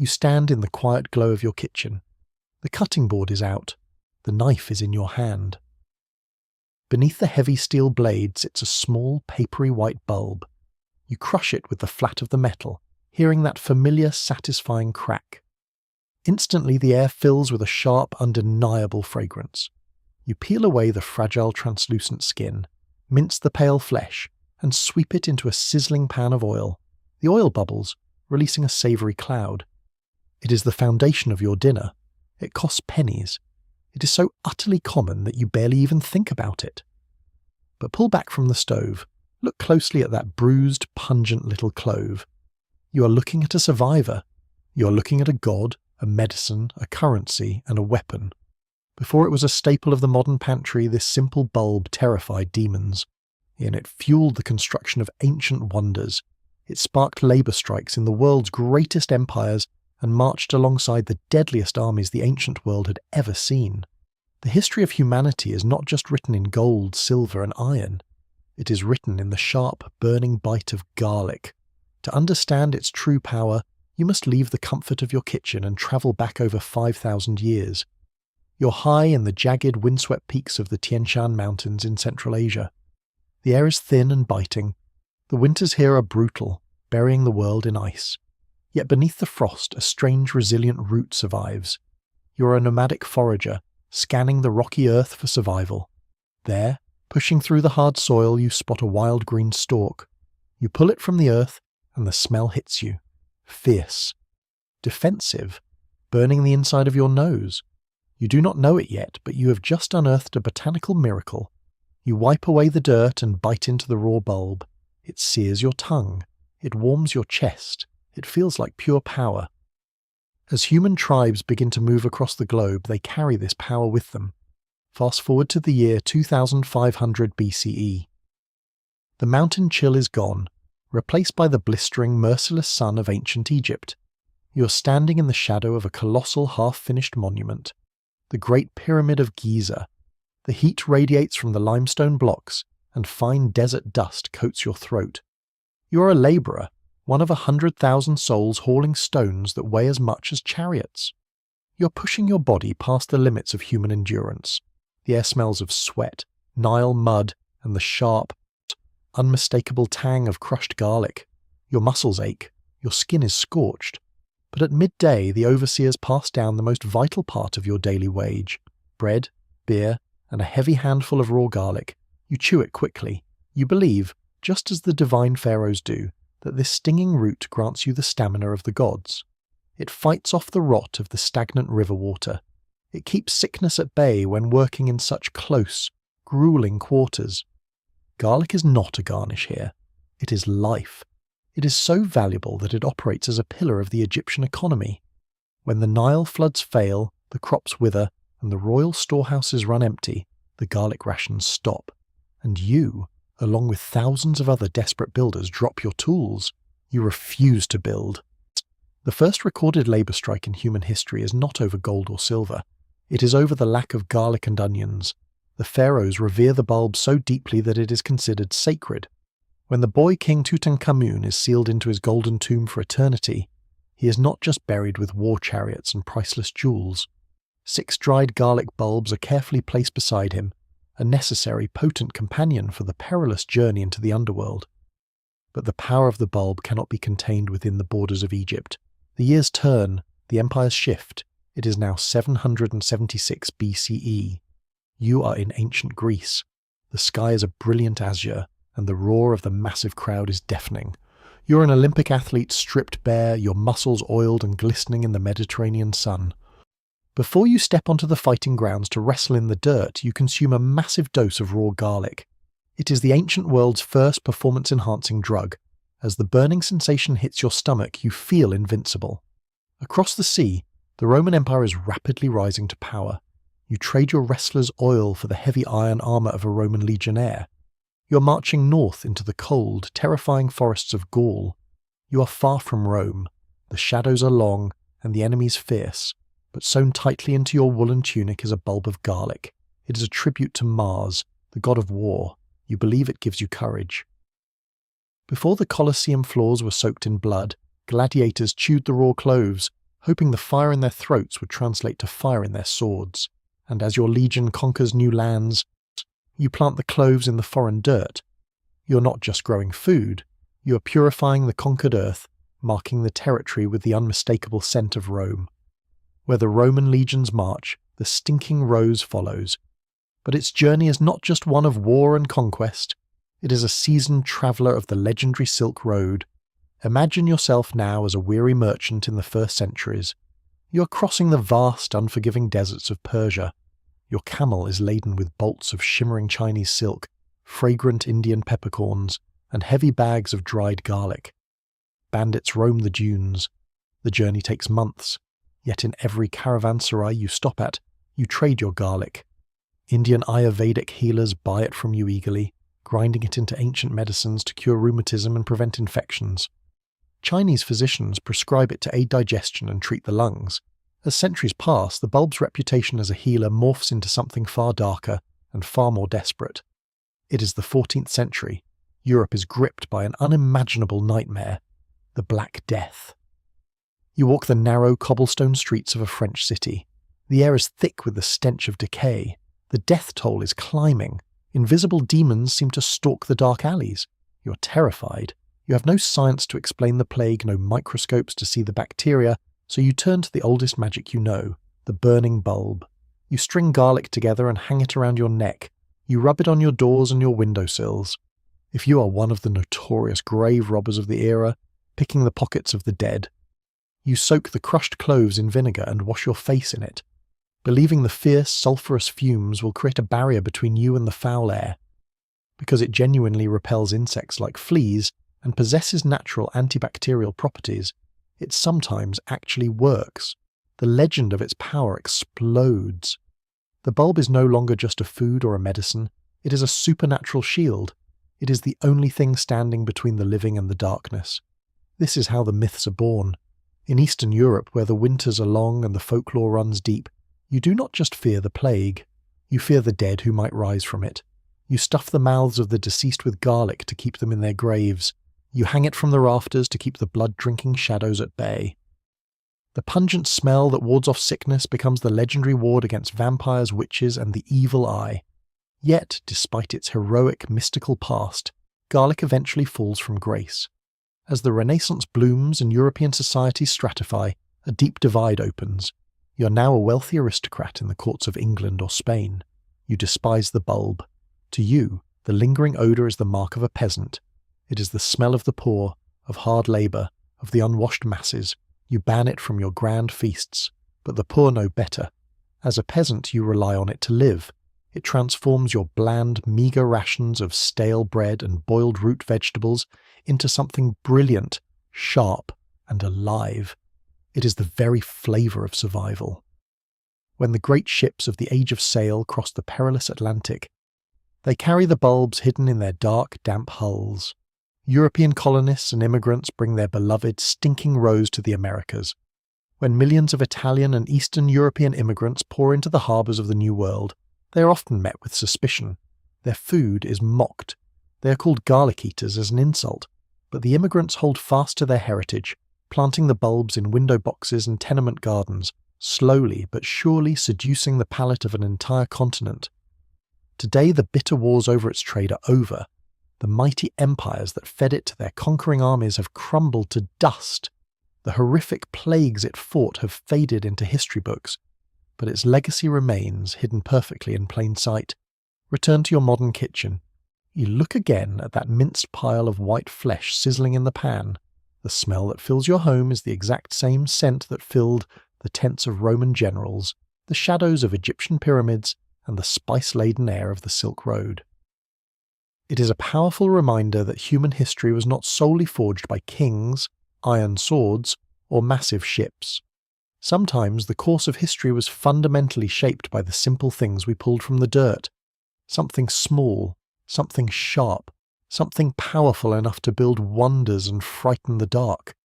You stand in the quiet glow of your kitchen. The cutting board is out. The knife is in your hand. Beneath the heavy steel blade sits a small, papery white bulb. You crush it with the flat of the metal, hearing that familiar, satisfying crack. Instantly the air fills with a sharp, undeniable fragrance. You peel away the fragile, translucent skin, mince the pale flesh, and sweep it into a sizzling pan of oil. The oil bubbles, releasing a savoury cloud. It is the foundation of your dinner. It costs pennies. It is so utterly common that you barely even think about it. But pull back from the stove. Look closely at that bruised, pungent little clove. You are looking at a survivor. You are looking at a god, a medicine, a currency, and a weapon. Before it was a staple of the modern pantry, this simple bulb terrified demons. And it fueled the construction of ancient wonders. It sparked labour strikes in the world's greatest empires and marched alongside the deadliest armies the ancient world had ever seen. The history of humanity is not just written in gold, silver, and iron. It is written in the sharp, burning bite of garlic. To understand its true power, you must leave the comfort of your kitchen and travel back over 5,000 years. You're high in the jagged, windswept peaks of the Tian Shan Mountains in Central Asia. The air is thin and biting. The winters here are brutal, burying the world in ice. Yet beneath the frost, a strange, resilient root survives. You're a nomadic forager, scanning the rocky earth for survival. There, pushing through the hard soil, you spot a wild green stalk. You pull it from the earth, and the smell hits you. Fierce. Defensive. Burning the inside of your nose. You do not know it yet, but you have just unearthed a botanical miracle. You wipe away the dirt and bite into the raw bulb. It sears your tongue. It warms your chest. It feels like pure power. As human tribes begin to move across the globe, they carry this power with them. Fast forward to the year 2500 BCE. The mountain chill is gone, replaced by the blistering, merciless sun of ancient Egypt. You are standing in the shadow of a colossal half-finished monument, the Great Pyramid of Giza. The heat radiates from the limestone blocks, and fine desert dust coats your throat. You are a labourer, one of 100,000 souls hauling stones that weigh as much as chariots. You're pushing your body past the limits of human endurance. The air smells of sweat, Nile mud, and the sharp, unmistakable tang of crushed garlic. Your muscles ache. Your skin is scorched. But at midday, the overseers pass down the most vital part of your daily wage: bread, beer, and a heavy handful of raw garlic. You chew it quickly. You believe, just as the divine pharaohs do, that this stinging root grants you the stamina of the gods. It fights off the rot of the stagnant river water. It keeps sickness at bay when working in such close, grueling quarters. Garlic is not a garnish here. It is life. It is so valuable that it operates as a pillar of the Egyptian economy. When the Nile floods fail, the crops wither, and the royal storehouses run empty, the garlic rations stop. And you, along with thousands of other desperate builders, drop your tools. You refuse to build. The first recorded labour strike in human history is not over gold or silver. It is over the lack of garlic and onions. The pharaohs revere the bulb so deeply that it is considered sacred. When the boy king Tutankhamun is sealed into his golden tomb for eternity, he is not just buried with war chariots and priceless jewels. 6 dried garlic bulbs are carefully placed beside him, a necessary, potent companion for the perilous journey into the underworld. But the power of the bulb cannot be contained within the borders of Egypt. The years turn, the empires shift. It is now 776 BCE. You are in ancient Greece. The sky is a brilliant azure, and the roar of the massive crowd is deafening. You're an Olympic athlete stripped bare, your muscles oiled and glistening in the Mediterranean sun. Before you step onto the fighting grounds to wrestle in the dirt, you consume a massive dose of raw garlic. It is the ancient world's first performance-enhancing drug. As the burning sensation hits your stomach, you feel invincible. Across the sea, the Roman Empire is rapidly rising to power. You trade your wrestler's oil for the heavy iron armour of a Roman legionnaire. You're marching north into the cold, terrifying forests of Gaul. You are far from Rome. The shadows are long, and the enemies fierce. But sewn tightly into your woolen tunic is a bulb of garlic. It is a tribute to Mars, the god of war. You believe it gives you courage. Before the Colosseum floors were soaked in blood, gladiators chewed the raw cloves, hoping the fire in their throats would translate to fire in their swords. And as your legion conquers new lands, you plant the cloves in the foreign dirt. You're not just growing food, you are purifying the conquered earth, marking the territory with the unmistakable scent of Rome. Where the Roman legions march, the stinking rose follows. But its journey is not just one of war and conquest, it is a seasoned traveller of the legendary Silk Road. Imagine yourself now as a weary merchant in the first centuries. You are crossing the vast, unforgiving deserts of Persia. Your camel is laden with bolts of shimmering Chinese silk, fragrant Indian peppercorns, and heavy bags of dried garlic. Bandits roam the dunes. The journey takes months, yet in every caravanserai you stop at, you trade your garlic. Indian Ayurvedic healers buy it from you eagerly, grinding it into ancient medicines to cure rheumatism and prevent infections. Chinese physicians prescribe it to aid digestion and treat the lungs. As centuries pass, the bulb's reputation as a healer morphs into something far darker and far more desperate. It is the 14th century. Europe is gripped by an unimaginable nightmare, the Black Death. You walk the narrow cobblestone streets of a French city. The air is thick with the stench of decay. The death toll is climbing. Invisible demons seem to stalk the dark alleys. You're terrified. You have no science to explain the plague, no microscopes to see the bacteria, so you turn to the oldest magic you know, the burning bulb. You string garlic together and hang it around your neck. You rub it on your doors and your windowsills. If you are one of the notorious grave robbers of the era, picking the pockets of the dead, you soak the crushed cloves in vinegar and wash your face in it, believing the fierce, sulphurous fumes will create a barrier between you and the foul air. Because it genuinely repels insects like fleas and possesses natural antibacterial properties, it sometimes actually works. The legend of its power explodes. The bulb is no longer just a food or a medicine, it is a supernatural shield. It is the only thing standing between the living and the darkness. This is how the myths are born. In Eastern Europe, where the winters are long and the folklore runs deep, you do not just fear the plague, you fear the dead who might rise from it. You stuff the mouths of the deceased with garlic to keep them in their graves. You hang it from the rafters to keep the blood-drinking shadows at bay. The pungent smell that wards off sickness becomes the legendary ward against vampires, witches, and the evil eye. Yet, despite its heroic, mystical past, garlic eventually falls from grace. As the Renaissance blooms and European societies stratify, a deep divide opens. You're now a wealthy aristocrat in the courts of England or Spain. You despise the bulb. To you, the lingering odour is the mark of a peasant. It is the smell of the poor, of hard labour, of the unwashed masses. You ban it from your grand feasts, but the poor know better. As a peasant, you rely on it to live. It transforms your bland, meagre rations of stale bread and boiled root vegetables into something brilliant, sharp, and alive. It is the very flavour of survival. When the great ships of the Age of Sail cross the perilous Atlantic, they carry the bulbs hidden in their dark, damp hulls. European colonists and immigrants bring their beloved stinking rose to the Americas. When millions of Italian and Eastern European immigrants pour into the harbours of the New World, they are often met with suspicion. Their food is mocked. They are called garlic eaters as an insult, but the immigrants hold fast to their heritage, planting the bulbs in window boxes and tenement gardens, slowly but surely seducing the palate of an entire continent. Today the bitter wars over its trade are over. The mighty empires that fed it to their conquering armies have crumbled to dust. The horrific plagues it fought have faded into history books, but its legacy remains hidden perfectly in plain sight. Return to your modern kitchen. You look again at that minced pile of white flesh sizzling in the pan. The smell that fills your home is the exact same scent that filled the tents of Roman generals, the shadows of Egyptian pyramids, and the spice-laden air of the Silk Road. It is a powerful reminder that human history was not solely forged by kings, iron swords, or massive ships. Sometimes the course of history was fundamentally shaped by the simple things we pulled from the dirt. Something small, something sharp, something powerful enough to build wonders and frighten the dark.